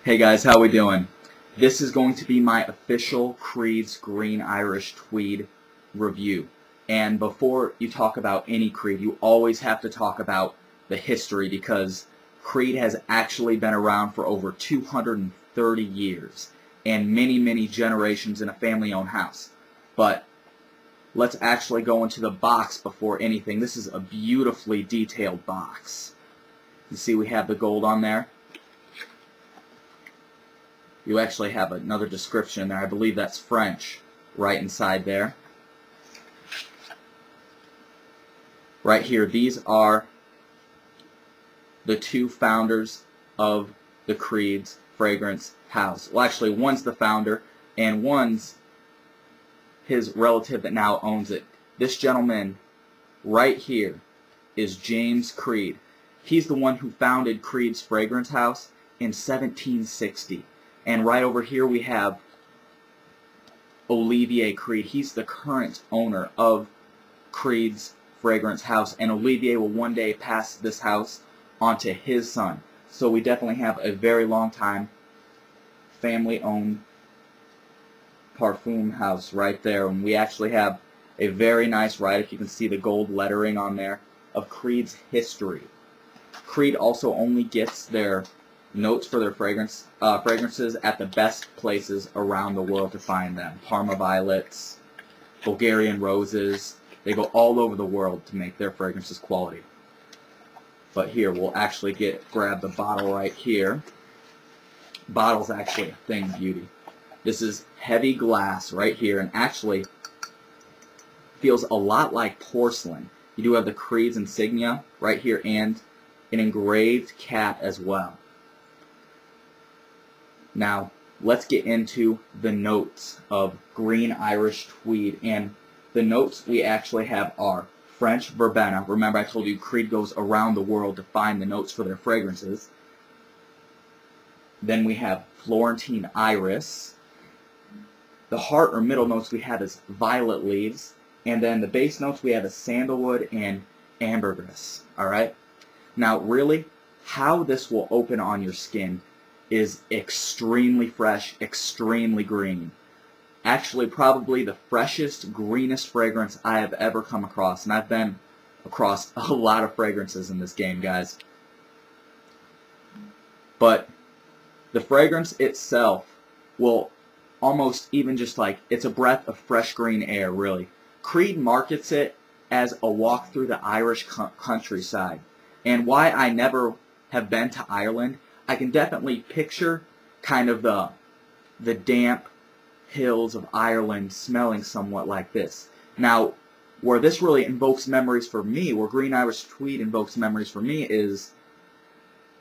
Hey guys, how we doing? This is going to be my official Creed's Green Irish Tweed review. And before you talk about any Creed, you always have to talk about the history, because Creed has actually been around for over 230 years and many generations in a family-owned house. But let's actually go into the box before anything. This is a beautifully detailed box. You see we have the gold on there. You actually have another description there. I believe that's French right inside there. Right here, these are the two founders of the Creed's fragrance house. Well, actually, one's the founder and one's his relative that now owns it. This gentleman right here is James Creed. He's the one who founded Creed's fragrance house in 1760. And right over here we have Olivier Creed. He's the current owner of Creed's fragrance house, and Olivier will one day pass this house on to his son. So we definitely have a very long time family-owned parfum house right there. And we actually have a very nice write, if you can see the gold lettering on there, of Creed's history. Creed also only gets their notes for their fragrances at the best places around the world to find them. Parma violets, Bulgarian roses. They go all over the world to make their fragrances quality. But here, we'll actually grab the bottle right here. Bottle's actually a thing of beauty. This is heavy glass right here, and actually feels a lot like porcelain. You do have the Creed's insignia right here and an engraved cap as well. Now, let's get into the notes of Green Irish Tweed. And the notes we actually have are French verbena. Remember, I told you Creed goes around the world to find the notes for their fragrances. Then we have Florentine iris. The heart or middle notes we have is violet leaves. And then the base notes we have is sandalwood and ambergris. Alright? Now, really, how this will open on your skin is extremely fresh, extremely green. Actually, probably the freshest, greenest fragrance I have ever come across. And I've been across a lot of fragrances in this game, guys. But the fragrance itself will almost even just like, it's a breath of fresh green air, really. Creed markets it as a walk through the Irish countryside. And why I never have been to Ireland, I can definitely picture kind of the damp hills of Ireland smelling somewhat like this. Now, where this really invokes memories for me, where Green Irish Tweed invokes memories for me, is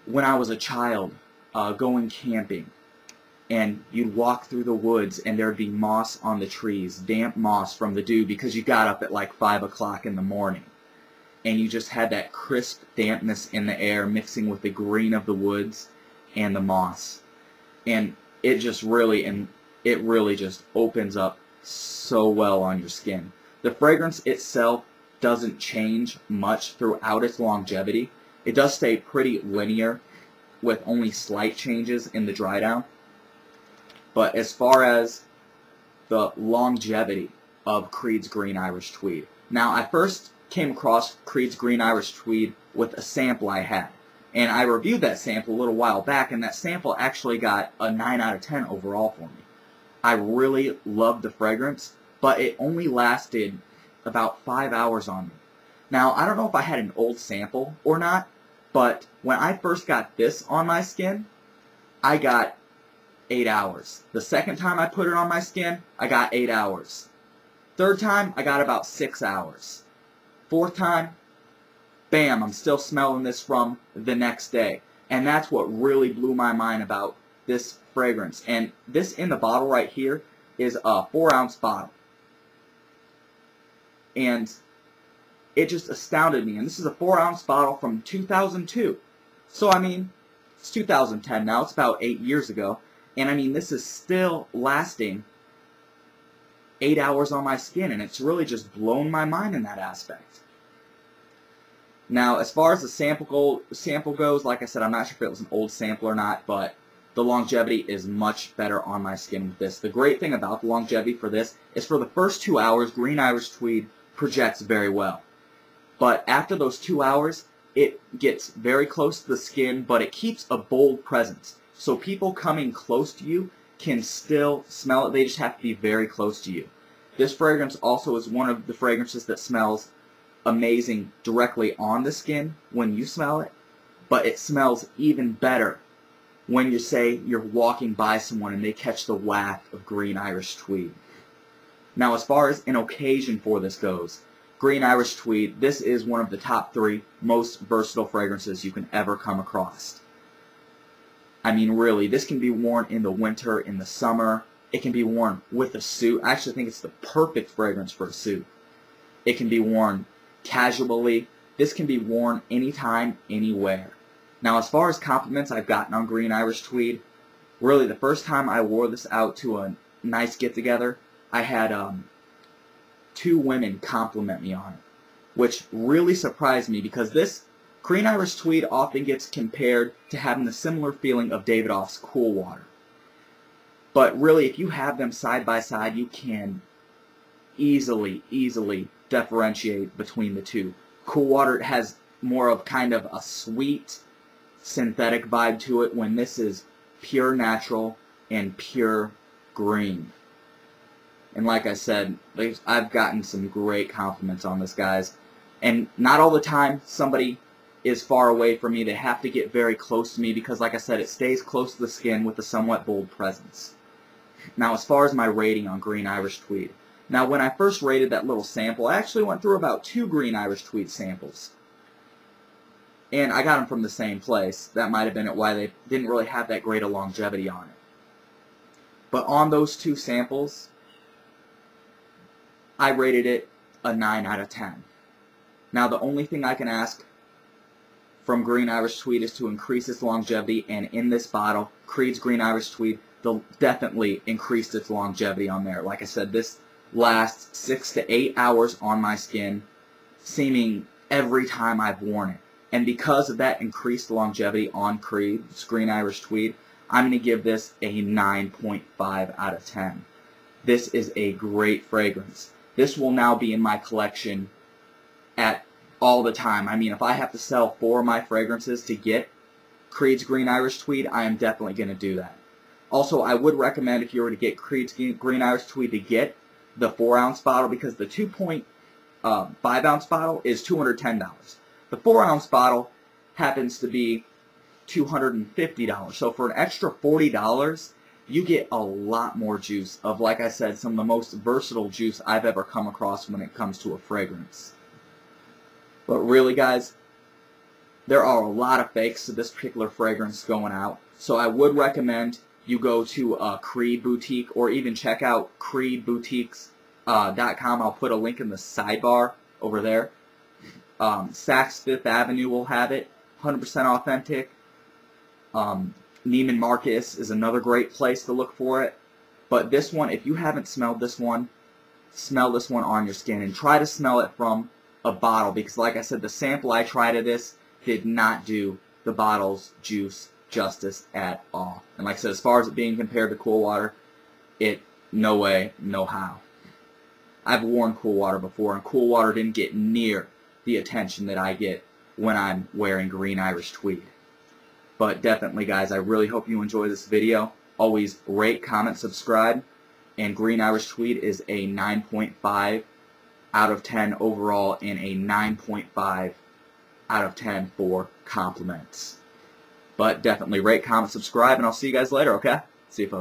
when I was a child going camping. And you'd walk through the woods and there'd be moss on the trees, damp moss from the dew, because you got up at like 5 o'clock in the morning. And you just had that crisp dampness in the air mixing with the green of the woods and the moss. And it just really, just opens up so well on your skin. The fragrance itself doesn't change much throughout its longevity. It does stay pretty linear with only slight changes in the dry down. But as far as the longevity of Creed's Green Irish Tweed. Now, I first came across Creed's Green Irish Tweed with a sample I had. And I reviewed that sample a little while back, and that sample actually got a 9 out of 10 overall for me. I really loved the fragrance, but it only lasted about 5 hours on me. Now, I don't know if I had an old sample or not, but when I first got this on my skin, I got 8 hours. The second time I put it on my skin, I got 8 hours. Third time, I got about 6 hours. Fourth time, bam, I'm still smelling this from the next day. And that's what really blew my mind about this fragrance. And this in the bottle right here is a 4-ounce bottle. And it just astounded me. And this is a 4-ounce bottle from 2002. So, I mean, it's 2010 now. It's about 8 years ago. And, I mean, this is still lasting 8 hours on my skin. And it's really just blown my mind in that aspect. Now, as far as the sample goes, like I said, I'm not sure if it was an old sample or not, but the longevity is much better on my skin with this. The great thing about the longevity for this is for the first 2 hours, Green Irish Tweed projects very well. But after those 2 hours, it gets very close to the skin, but it keeps a bold presence. So people coming close to you can still smell it. They just have to be very close to you. This fragrance also is one of the fragrances that smells amazing directly on the skin when you smell it, but it smells even better when you say you're walking by someone and they catch the waft of Green Irish Tweed. Now, as far as an occasion for this goes, Green Irish Tweed, this is one of the top 3 most versatile fragrances you can ever come across. I mean, really, this can be worn in the winter, in the summer. It can be worn with a suit. I actually think it's the perfect fragrance for a suit. It can be worn casually. This can be worn anytime, anywhere. Now, as far as compliments I've gotten on Green Irish Tweed, really the first time I wore this out to a nice get-together, I had 2 women compliment me on it, which really surprised me because this Green Irish Tweed often gets compared to having the similar feeling of Davidoff's Cool Water. But really, if you have them side by side, you can easily differentiate between the two. Cool Water has more of kind of a sweet, synthetic vibe to it, when this is pure natural and pure green. And like I said, I've gotten some great compliments on this, guys. And not all the time somebody is far away from me. They have to get very close to me because, like I said, it stays close to the skin with a somewhat bold presence. Now, as far as my rating on Green Irish Tweed. Now, when I first rated that little sample, I actually went through about 2 Green Irish Tweed samples. And I got them from the same place. That might have been why they didn't really have that great a longevity on it. But on those 2 samples, I rated it a 9 out of 10. Now, the only thing I can ask from Green Irish Tweed is to increase its longevity, and in this bottle, Creed's Green Irish Tweed definitely increased its longevity on there. Like I said, this lasts 6 to 8 hours on my skin, seeming every time I've worn it. And because of that increased longevity on Creed's Green Irish Tweed, I'm going to give this a 9.5 out of 10. This is a great fragrance. This will now be in my collection at all the time. I mean, if I have to sell 4 of my fragrances to get Creed's Green Irish Tweed, I am definitely going to do that. Also, I would recommend, if you were to get Creed's Green Irish Tweed, to get the 4-ounce bottle, because the 2.5-ounce bottle is $210. The 4-ounce bottle happens to be $250. So for an extra $40, you get a lot more juice of, like I said, some of the most versatile juice I've ever come across when it comes to a fragrance. But really, guys, there are a lot of fakes to this particular fragrance going out. So I would recommend you go to a Creed boutique, or even check out creedboutiques.com. I'll put a link in the sidebar over there. Saks Fifth Avenue will have it, 100% authentic. Neiman Marcus is another great place to look for it. But this one, if you haven't smelled this one, smell this one on your skin and try to smell it from a bottle, because like I said, the sample I tried of this did not do the bottle's juice justice at all. And like I said, as far as it being compared to Cool Water, no way, no how. I've worn Cool Water before, and Cool Water didn't get near the attention that I get when I'm wearing Green Irish Tweed. But definitely, guys, I really hope you enjoy this video. Always rate, comment, subscribe. And Green Irish Tweed is a 9.5 out of 10 overall, and a 9.5 out of 10 for compliments. But definitely rate, comment, subscribe, and I'll see you guys later, okay? See you, folks.